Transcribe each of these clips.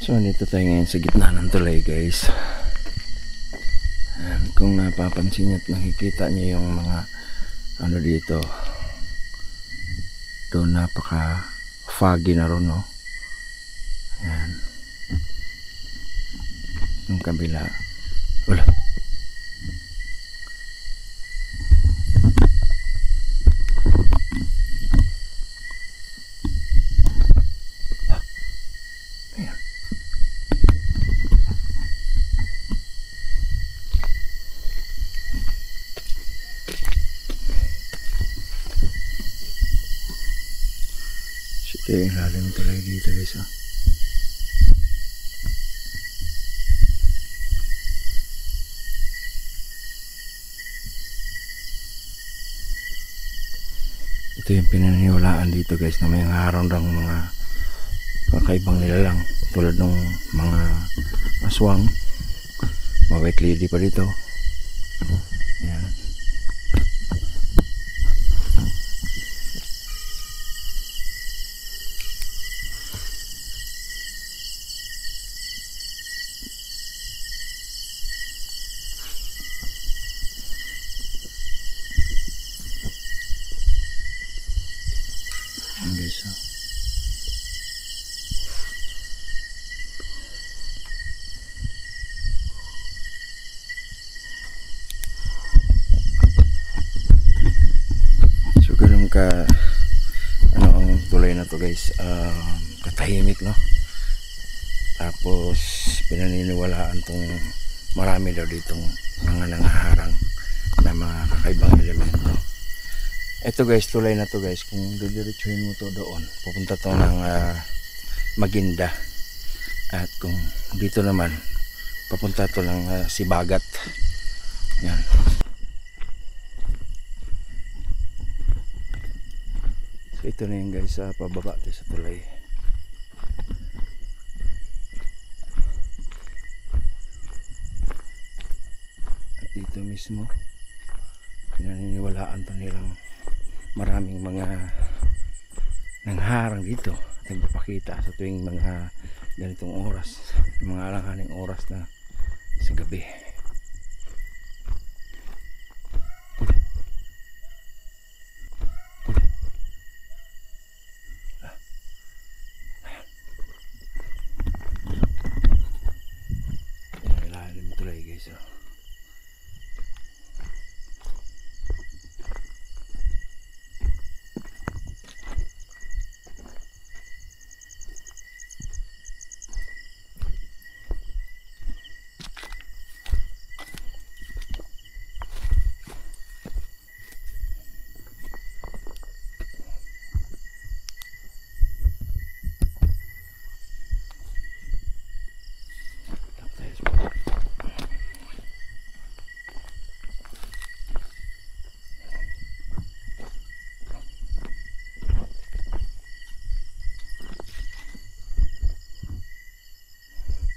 So dito tayo ngayon sa gitna ng tulay, guys. And kung napapansin niyo at nakikita niyo yung mga ano dito, doon napaka foggy na ron, no? Ayan. Yung kabila, wala. Ito yung lalim tulay dito, guys, oh. Ito yung pinaniniwalaan dito, guys, na may harang ng mga kakaibang nilalang tulad ng mga aswang, mga white lady pa dito. Ayan. Guys, oh. So ganun ka ano ang tulay na to, guys, katahimik, no? Tapos pinaniniwalaan tong marami daw ditong mga nangaharang na mga kakaibang elemento. Ito, guys, tulay na to, guys. Kung didiretsuhin mo to doon, pupunta to ng Maguinda. At kung dito naman, papunta to ng Sibagat. Yan. So ito na yun, guys, pababa to sa tulay. At dito mismo, pinaniniwalaan pa nilang maraming mga nangharang dito, nagpapakita sa tuwing mga ganitong oras, mga alanganing oras na sa gabi. Yan, ilalim tulay, guys, oh.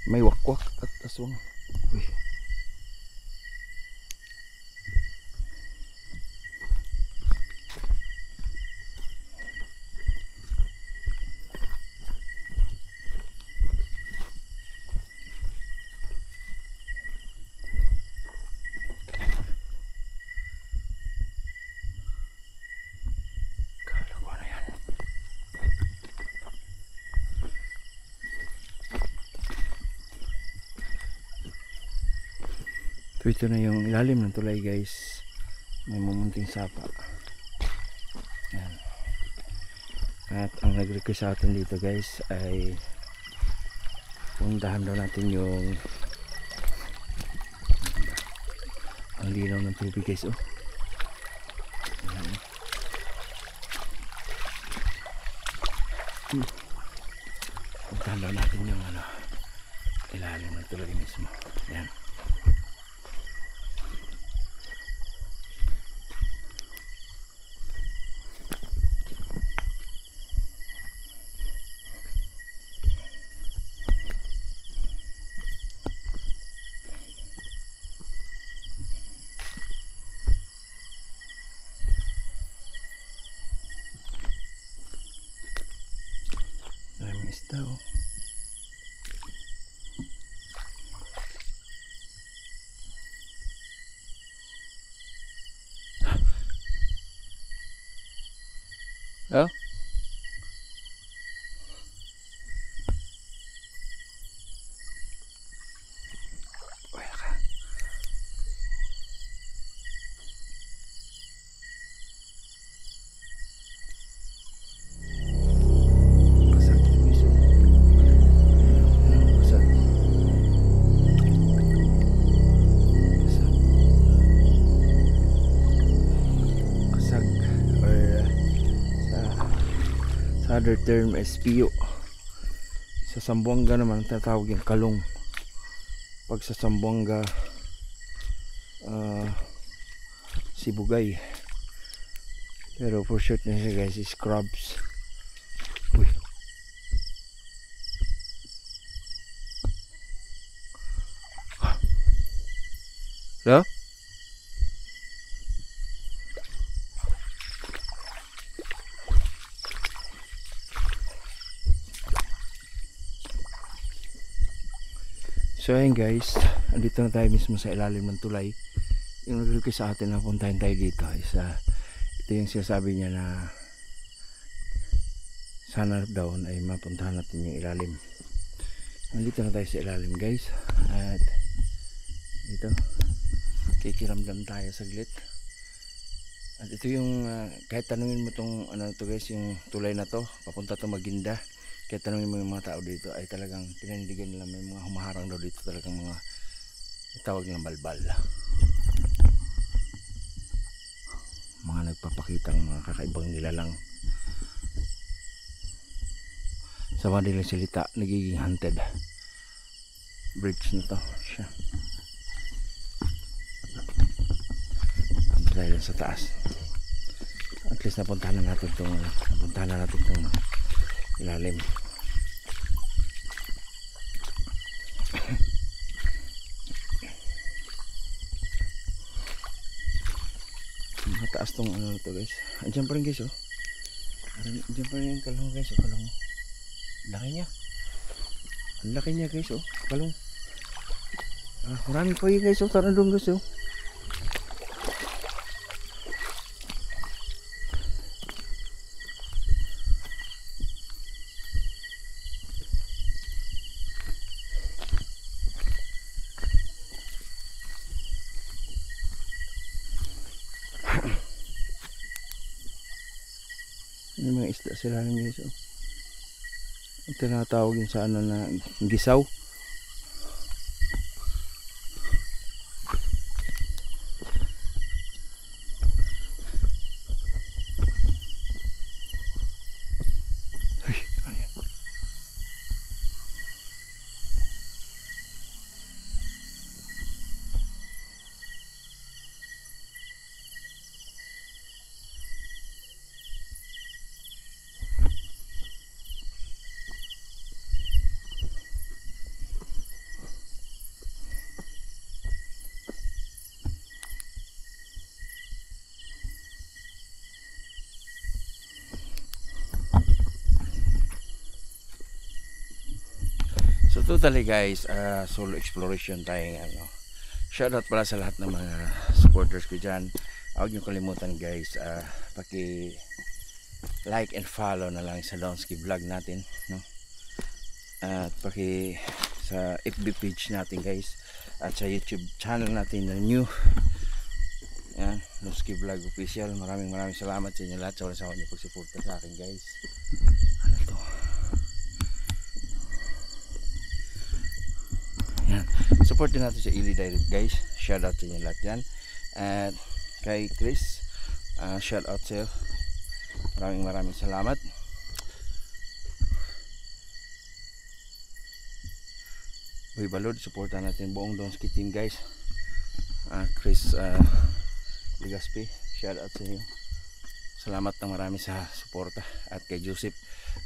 May wakwak at aswang. Uy. Kala ko na yan. So ito na yung ilalim ng tulay, guys. May mumunting sapa. Yan. At ang nag-request sa atin dito, guys, ay puntahan daw natin yung ang linaw ng tubig, guys, oh. Yan. Puntahan daw natin yung ano, ilalim ng tulay mismo. Yan. Maraming isda, oh. Oh? Wala ka. Kasag ito guys. Kasag. Kasag. Or sa other term is piyo. Sa Zamboanga naman tatawag yung kalong. Pag sa Zamboanga sibugay, pero for short na siya guys is crabs. Uy. Hello? So ayun guys, andito na tayo mismo sa ilalim ng tulay. Yung nag-request sa atin na puntahin tayo dito is ito yung sinasabi niya na sana daw ay mapuntahan natin yung ilalim. Andito na tayo sa ilalim guys. At ito, kikiramdam tayo saglit. At ito yung kahit tanungin mo tong ano to guys, yung tulay na to, papunta to Maguinda. Kaya tanongin mo yung mga tao dito ay talagang pinanindigan nila, may mga humaharang daw dito, talagang mga tawag nilang balbal, mga nagpapakitang mga kakaibang nilalang. Sa mga nilang salita, nagiging haunted bridge na to siya. Dahil sa taas, at least napuntahan na natin itong ilalim. Mataas tong ano to guys. Andiyan pa rin guys oh. Andiyan pa rin yung kalong guys oh, kalong. Laki niya. Ang laki niya guys oh, kalong. Marami pa yun guys oh, tara doon guys oh. May mga isda sila ng guys oh. Ang tinatawag yun sa ano na gisaw. Ay, ano yan? So totally guys, solo exploration tayong ano. Shoutout pala sa lahat ng mga supporters ko dyan. Huwag nyo kalimutan guys, paki like and follow na lang sa Donsky vlog natin, no? At paki sa FB page natin guys, at sa YouTube channel natin na new. Yan, Donsky vlog official. Maraming salamat sa inyo lahat sa walang sawang pagsuporta sa akin guys. Ano to? Support din natin sa Ili Direct guys. Shout out sa inyo lahat yan. At kay Chris, shout out sa iyo. Maraming salamat. Boy Balod, supportan natin buong Donsky team guys. Chris Ligaspi, shout out sa iyo. Salamat ng marami sa suporta. At kay Joseph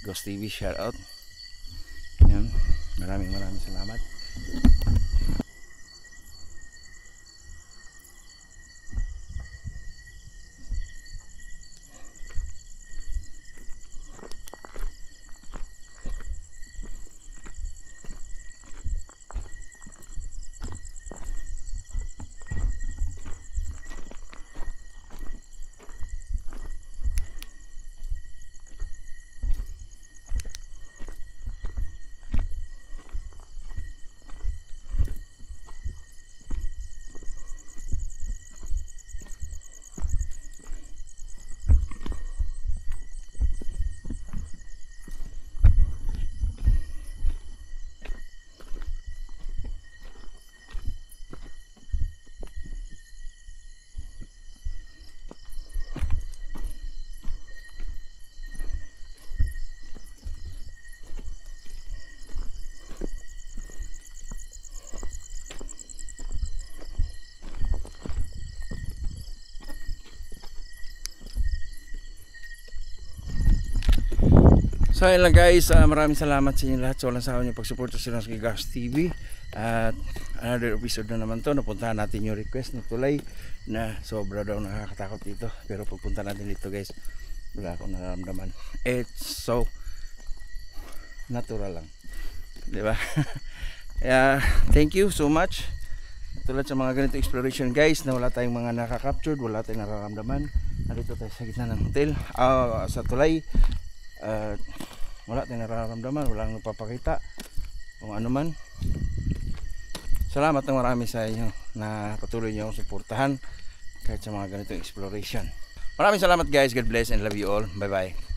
Ghost TV, shout out. Yan. Maraming salamat. So ayun lang guys, maraming salamat sa inyo lahat sa walang sawa niyo pagsuporta sa Nosky Gas TV. At another episode na naman to. Napuntahan natin yung request ng tulay na sobra daw nakakatakot dito. Pero pagpunta natin dito guys, wala akong nararamdaman. It's so natural lang, di ba? Kaya thank you so much. Tulad sa mga ganito exploration guys na wala tayong mga nakaka-captured, wala tayong nararamdaman. Narito tayo sa gitna ng hotel, sa tulay. Wala tayong nararamdaman, wala nang nagpapakita kung ano man. Salamat ng marami sa inyo na patuloy niyo akong suportahan kahit sa mga ganitong exploration. Maraming salamat guys, God bless and love you all. Bye bye.